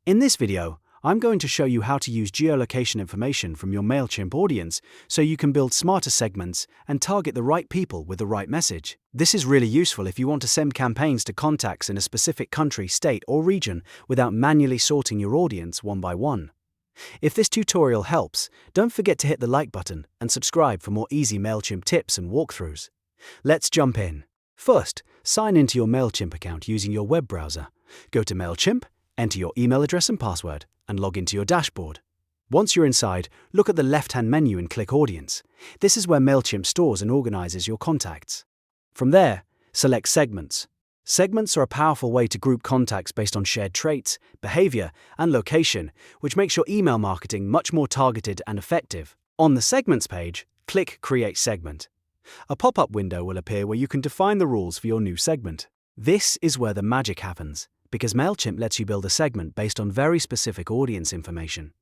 In this video, I'm going to show you how to use geolocation information from your MailChimp audience so you can build smarter segments and target the right people with the right message. This is really useful if you want to send campaigns to contacts in a specific country, state, or region without manually sorting your audience one by one. If this tutorial helps, don't forget to hit the like button and subscribe for more easy MailChimp tips and walkthroughs. Let's jump in. First, sign into your MailChimp account using your web browser. Go to MailChimp, enter your email address and password, and log into your dashboard. Once you're inside, look at the left-hand menu and click Audience. This is where MailChimp stores and organizes your contacts. From there, select Segments. Segments are a powerful way to group contacts based on shared traits, behavior, and location, which makes your email marketing much more targeted and effective. On the Segments page, click Create Segment. A pop-up window will appear where you can define the rules for your new segment. This is where the magic happens, because MailChimp lets you build a segment based on very specific audience information.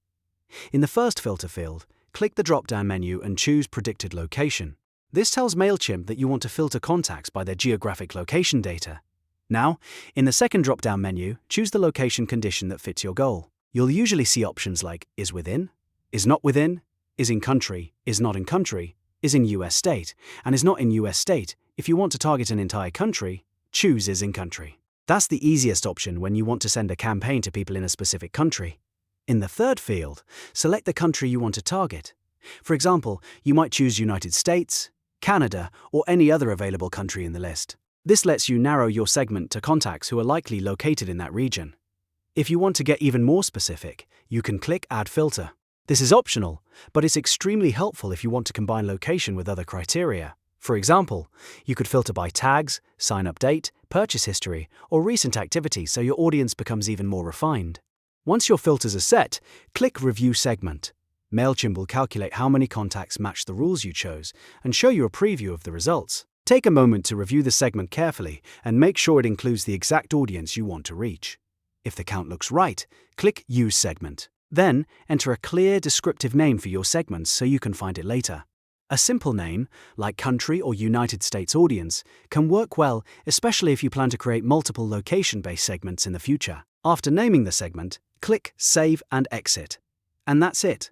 In the first filter field, click the drop-down menu and choose Predicted Location. This tells MailChimp that you want to filter contacts by their geographic location data. Now, in the second drop-down menu, choose the location condition that fits your goal. You'll usually see options like is within, is not within, is in country, is not in country, is in US state, and is not in US state. If you want to target an entire country, choose is in country. That's the easiest option when you want to send a campaign to people in a specific country. In the third field, select the country you want to target. For example, you might choose United States, Canada, or any other available country in the list. This lets you narrow your segment to contacts who are likely located in that region. If you want to get even more specific, you can click Add Filter. This is optional, but it's extremely helpful if you want to combine location with other criteria. For example, you could filter by tags, sign-up date, purchase history, or recent activity so your audience becomes even more refined. Once your filters are set, click Review Segment. MailChimp will calculate how many contacts match the rules you chose and show you a preview of the results. Take a moment to review the segment carefully and make sure it includes the exact audience you want to reach. If the count looks right, click Use Segment. Then, enter a clear, descriptive name for your segments so you can find it later. A simple name, like Country or United States Audience, can work well, especially if you plan to create multiple location-based segments in the future. After naming the segment, click Save and Exit. And that's it.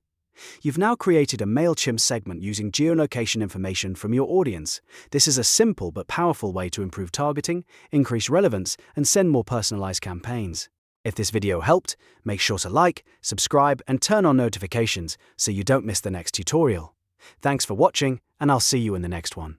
You've now created a MailChimp segment using geolocation information from your audience. This is a simple but powerful way to improve targeting, increase relevance, and send more personalized campaigns. If this video helped, make sure to like, subscribe, and turn on notifications so you don't miss the next tutorial. Thanks for watching, and I'll see you in the next one.